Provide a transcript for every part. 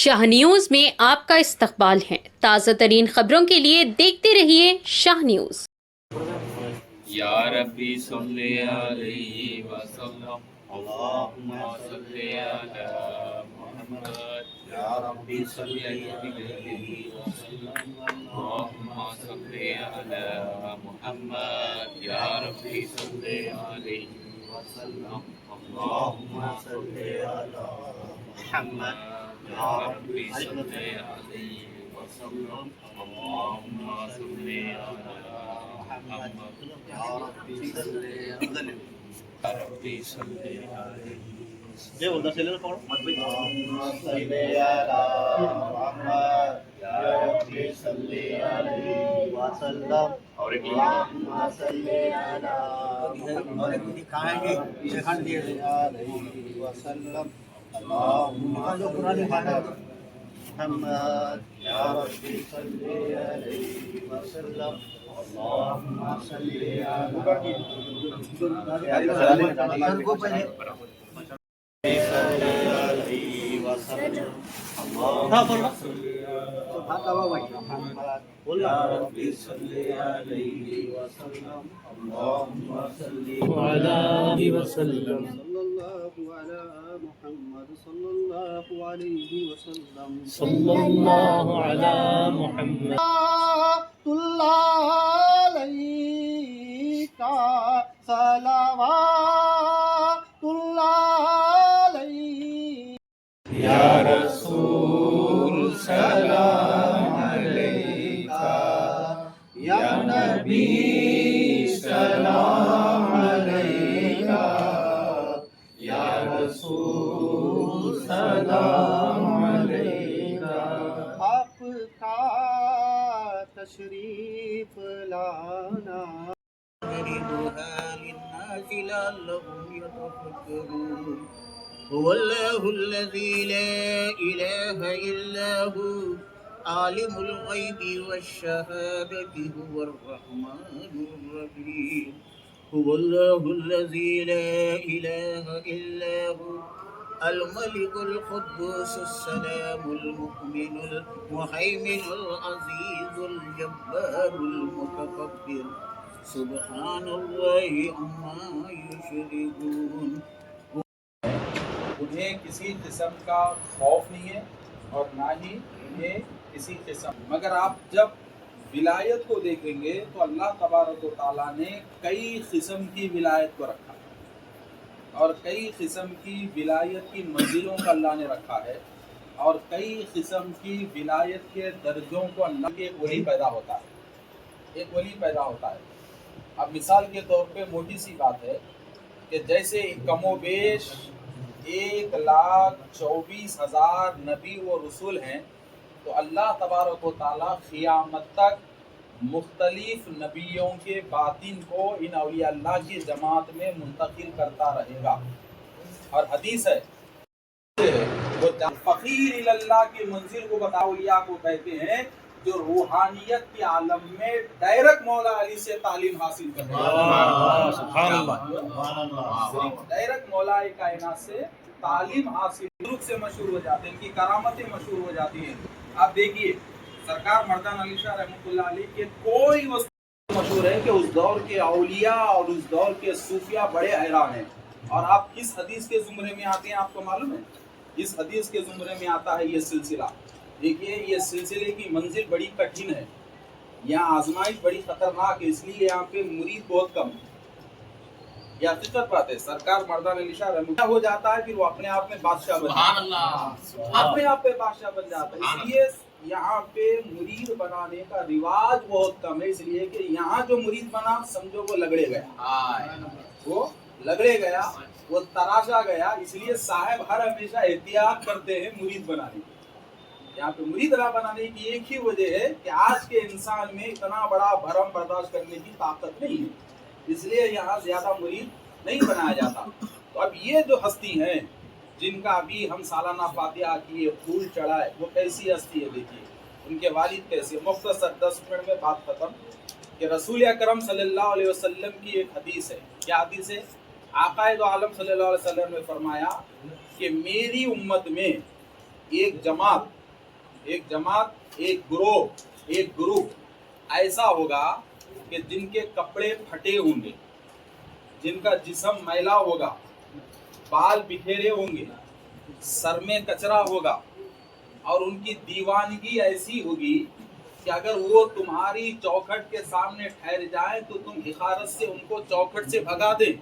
شاہ news میں آپ کا استقبال ہے۔ تازہ ترین خبروں کے لیے دیکھتے رہیے شاہ نیوز۔ یا ربی صلی علیہ وسلم اللہم صلی علی محمد یا ربی صلی علیہ وسلم اللہم صلی علی محمد یا ربی صلی علیہ وسلم اللہم صلی علی محمد یا ربی صلی علیہ وسلم اللہم صلی علی محمد یا ربی صلی علیہ ربی صلی علیہ اللہم صلی علی محمد یا ربی صلی علیہ وسلم اللہم صلی علی محمد وسلم اللہم صلی علی محمد یا ربی صلی علیہ وسلم اللہم صلی علی وسلم یا ربی صلی علیہ وسلم اللہم صلی علیہ وسلم صلی اللہ علی محمد صلی اللہ علیہ وسلم صلی اللہ علی محمد اللہ علیکہ صلوات اللہ علیہ یا رسول سلام علیکہ یا نبی سلام علیکہ یا رسول سلام علیکہ آپ کا تشریف لانا للناس لعلهم يتفكرون هو الله الذي لا إله إلا هو عالم الغيب والشهادة هو الرحمن الرحيم هو الله الذي لا إله إلا هو الملك القدوس السلام المؤمن المهيمن العزيز الجبار المتكبر سبحان الله عما يشركون۔ انہیں کسی قسم کا خوف نہیں ہے اور نہ ہی انہیں کسی قسم، مگر آپ جب ولایت کو دیکھیں گے تو اللہ تبارک و تعالیٰ نے کئی قسم کی ولایت کو رکھا اور کئی قسم کی ولایت کی منزلوں کو اللہ نے رکھا ہے اور کئی قسم کی ولایت کے درجوں کو اللہ کے ایک ولی پیدا ہوتا ہے، ایک ولی پیدا ہوتا ہے۔ اب مثال کے طور پہ موٹی سی بات ہے کہ جیسے کم و بیش 1,24,000 نبی و رسول ہیں، تو اللہ تبارک و تعالیٰ قیامت تک مختلف نبیوں کے باطن کو ان اولیاء اللہ کی جماعت میں منتقل کرتا رہے گا۔ اور حدیث ہے وہ فقیر اللہ کی منزل کو بتا اولیاء کو کہتے ہیں جو روحانیت کے عالم میں ڈائریکٹ مولا علی سے تعلیم حاصل کرتے ہیں، ڈائریکٹ مولا کائنات سے تعلیم حاصل سے مشہور ہو جاتے ہیں، ان کی کرامتیں مشہور ہو جاتی ہیں۔ آپ دیکھیے سرکار مردان علی شاہ رحمۃ اللہ علیہ کے کوئی وصف مشہور ہے کہ اس دور کے اولیاء اور اس دور کے صوفیاء بڑے حیران ہیں، اور آپ کس حدیث کے زمرے میں آتے ہیں آپ کو معلوم ہے؟ اس حدیث کے زمرے میں آتا ہے یہ سلسلہ۔ دیکھیے یہ سلسلے کی منزل بڑی کٹھن ہے، یہاں آزمائش بڑی خطرناک ہے، اس لیے یہاں پہ مرید بہت کم ہے۔ یہ حقیقت بات ہے، سرکار مردان علی شاہ رحمۃ اللہ ہو جاتا ہے پھر وہ اپنے آپ میں بادشاہ بن جاتا ہے، اپنے آپ پہ بادشاہ بن جاتا ہے۔ اس لیے یہاں پہ مرید بنانے کا رواج بہت کم ہے، اس لیے کہ یہاں جو مرید بنا سمجھو وہ لگڑے گیا، وہ لگڑے گیا، وہ تراشا گیا۔ اس لیے صاحب ہر ہمیشہ احتیاط کرتے ہیں مرید بنانے کی۔ یہاں پہ مرید بنانے کی ایک ہی وجہ ہے کہ آج کے انسان میں اتنا بڑا بھرم برداشت کرنے کی طاقت نہیں ہے، اس لیے یہاں زیادہ مرید نہیں بنایا جاتا۔ تو اب یہ جو ہستی ہیں جن کا ابھی ہم سالانہ فاتحہ کیے، پھول چڑھائے، وہ کیسی ہستی ہے دیکھیے، ان کے والد کیسے۔ مختصر 10 منٹ میں بات ختم کہ رسول اکرم صلی اللہ علیہ وسلم کی ایک حدیث ہے۔ کیا حدیث ہے؟ آقا دو عالم صلی اللہ علیہ وسلم نے فرمایا کہ میری امت میں ایک جماعت ایک جماعت، ایک گروہ، ایک گروپ ایسا ہوگا کہ جن کے کپڑے پھٹے ہوں گے، جن کا جسم میلا ہوگا، بال بکھیرے ہوں گے، سر میں کچرا ہوگا، اور ان کی دیوانگی ایسی ہوگی کہ اگر وہ تمہاری چوکھٹ کے سامنے ٹھہر جائیں تو تم حقارت سے ان کو چوکھٹ سے بھگا دیں،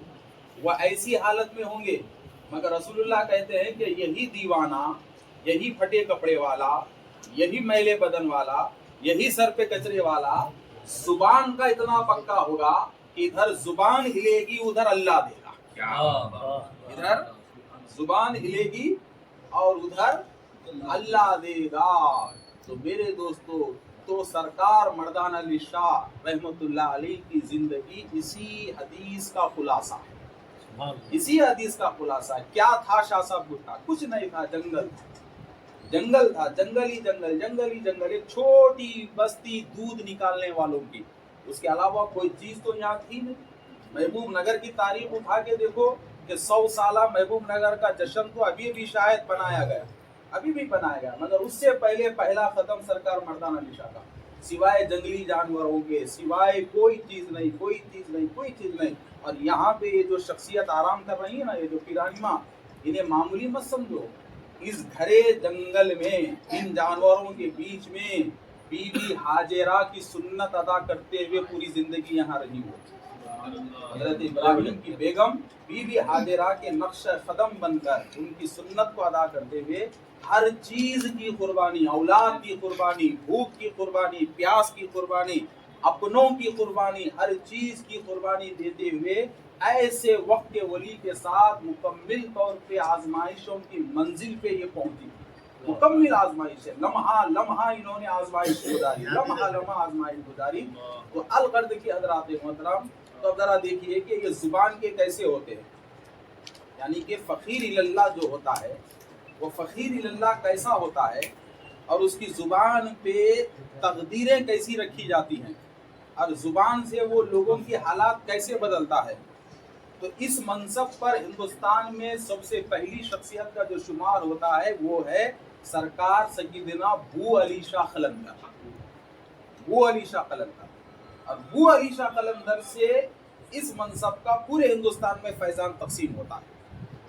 وہ ایسی حالت میں ہوں گے۔ مگر رسول اللہ کہتے ہیں کہ یہی دیوانہ، یہی پھٹے کپڑے والا، یہی میلے بدن والا، یہی سر پہ کچرے والا زبان کا اتنا پکا ہوگا کہ ادھر زبان ہلے گی ادھر اللہ دے گا، ادھر زبان ہلے گی اور ادھر اللہ دے گا۔ تو میرے دوستو، تو سرکار مردان علی شاہ رحمت اللہ علیہ کی زندگی اسی حدیث کا خلاصہ ہے، اسی حدیث کا خلاصہ ہے۔ کیا تھا شاہ صاحب بھٹا؟ کچھ نہیں تھا، جنگل تھا، جنگل تھا، جنگل ہی جنگل، جنگل ہی جنگل، ایک چھوٹی بستی دودھ نکالنے والوں کی، اس کے علاوہ کوئی چیز تو یہاں تھی نہیں۔ محبوب نگر کی تاریخ اٹھا کے دیکھو کہ 100 سالہ محبوب نگر کا جشن تو ابھی بھی شاید بنایا گیا، ابھی بھی بنایا گیا، مگر اس سے پہلے پہلا ختم سرکار مردان علی شاہ کا، سوائے جنگلی جانوروں کے، سوائے کوئی چیز نہیں، کوئی چیز نہیں، کوئی چیز نہیں۔ اور یہاں پہ یہ جو شخصیت آرام کر رہی ہے نا، یہ جو پیرانیما، انہیں معمولی مت سمجھو۔ اس گھرے جنگل میں، ان جانوروں کے بیچ میں بی بی ہاجرہ کی سنت ادا کرتے ہوئے پوری زندگی یہاں رہی ہو۔ حضرت ابراہیم کی بیگم بی بی ہاجرہ کے نقش قدم بن کر ان کی سنت کو ادا کرتے ہوئے ہر چیز کی قربانی، اولاد کی قربانی، بھوک کی قربانی، پیاس کی قربانی، اپنوں کی قربانی، ہر چیز کی قربانی دیتے ہوئے ایسے وقت کے ولی کے ساتھ مکمل طور پہ آزمائشوں کی منزل پہ یہ پہنچی، مکمل آزمائش ہے، لمحہ لمحہ انہوں نے آزمائش گزاری، لمحہ لمحہ آزمائش گزاری۔ تو القرد کی حضرات محترم، تو اب ذرا دیکھیے کہ یہ زبان کے کیسے ہوتے ہیں، یعنی کہ فقیر اللہ جو ہوتا ہے وہ فقیر اللہ کیسا ہوتا ہے، اور اس کی زبان پہ تقدیریں کیسی رکھی جاتی ہیں، اور زبان سے وہ لوگوں کی حالات کیسے بدلتا ہے۔ تو اس منصب پر ہندوستان میں سب سے پہلی شخصیت کا جو شمار ہوتا ہے وہ ہے سرکار سیدنا بو علی شاہ قلندر، بو علی شاہ قلندر۔ اور بو علی شاہ قلندر سے اس منصب کا پورے ہندوستان میں فیضان تقسیم ہوتا ہے۔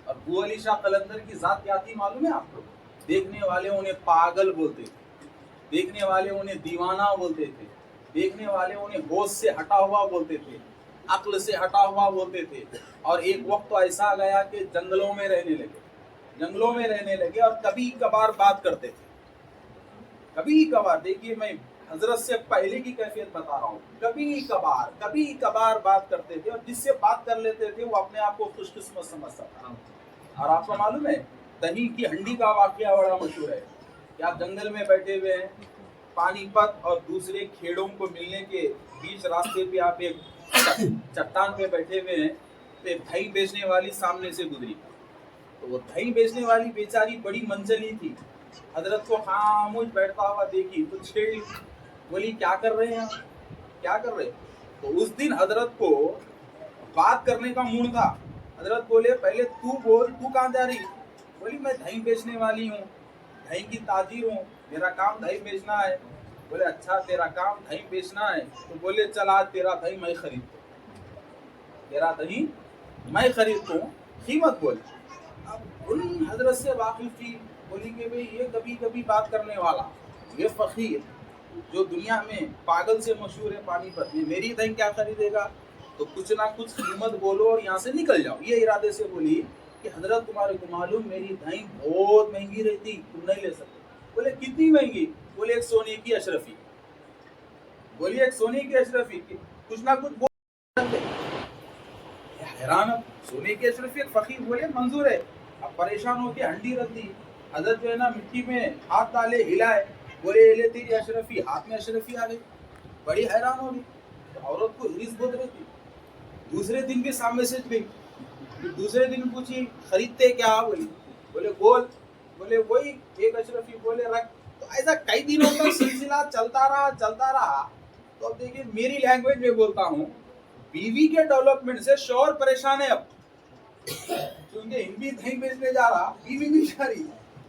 اور بو علی شاہ قلندر کی ذات کیا تھی معلوم ہے آپ کو؟ دیکھنے والے انہیں پاگل بولتے تھے، دیکھنے والے انہیں دیوانہ بولتے تھے، دیکھنے والے انہیں ہوش سے ہٹا ہوا بولتے تھے، عقل سے ہٹا ہوا بولتے تھے۔ اور ایک وقت تو ایسا آ گیا کہ جنگلوں میں رہنے لگے، جنگلوں میں رہنے لگے، اور کبھی کبھار بات کرتے تھے، کبھی کبھار۔ دیکھیے میں حضرت سے پہلے کی کیفیت بتا رہا ہوں، کبھی کبھار بات کرتے تھے، اور جس سے بات کر لیتے تھے وہ اپنے آپ کو خوش قسمت سمجھتا تھا۔ اور آپ کو معلوم ہے دہی کی ہنڈی کا واقعہ بڑا مشہور ہے کہ آپ جنگل میں بیٹھے ہوئے ہیں، پانی پت اور دوسرے کھیڑوں کو ملنے کے بیچ راستے پہ آپ ایک چٹان پہ بیٹھے ہوئے ہیں، تو ایک دہی بیچنے والی سامنے سے گزری، تو وہ دہی بیچنے والی بیچاری بڑی منزلی تھی، حضرت کو خاموش بیٹھتا ہوا دیکھی تو چھیڑی، بولی کیا کر رہے ہیں، کیا کر رہے؟ تو اس دن حضرت کو بات کرنے کا موڈ تھا۔ حضرت بولے پہلے تو بول، تو کہاں جا رہی؟ بولی میں دہی بیچنے والی ہوں، دہی کی تاجر ہوں، میرا کام دہی بیچنا ہے۔ بولے اچھا تیرا کام دہی بیچنا ہے، تو بولے چل آج تیرا دہی میں خریدتا ہوں، تیرا دہی میں خریدتا ہوں، قیمت بول۔ اب ان حضرت سے واقف تھی، بولی کہ بھئی یہ کبھی کبھی بات کرنے والا، یہ فقیر جو دنیا میں پاگل سے مشہور ہے پانی پت میں، میری دہی کیا خریدے گا؟ تو کچھ نہ کچھ قیمت بولو اور یہاں سے نکل جاؤ۔ یہ ارادے سے بولی کہ حضرت تمہارے کو معلوم میری دہی بہت مہنگی رہتی، تم نہیں لے سکتے۔ بولے کتنی مہنگی؟ بولے ایک سونے کی اشرفی، بولی ایک سونے کی اشرفی، کچھ نہ کچھ بول۔ حیران، سونے کی اشرفی، ایک فقیر بولے منظور ہے۔ اب پریشان ہو کے ہنڈی رکھ دی، حضرت جو ہے نا مٹی میں ہاتھ ڈالے، ہلائے، بولے لے تیری اشرفی، ہاتھ میں اشرفی آ گئی۔ بڑی حیران ہو گئی، عورت کو ہریس بہت رہتی۔ دوسرے دن بھی سامنے سے گئی، دوسرے دن پوچھی خریدتے کیا؟ بولی، بولے بول، بولے وہی ایک اشرفی، بولے رکھ۔ تو ایسا کئی دنوں تک سلسلہ چلتا رہا۔ تو اب دیکھیے میری لینگویج میں بولتا ہوں، بیوی کے ڈیولپمنٹ سے شوہر پریشان ہے اب، کیونکہ ہندی دہی بیچنے جا رہا، بیوی بھی جا رہی،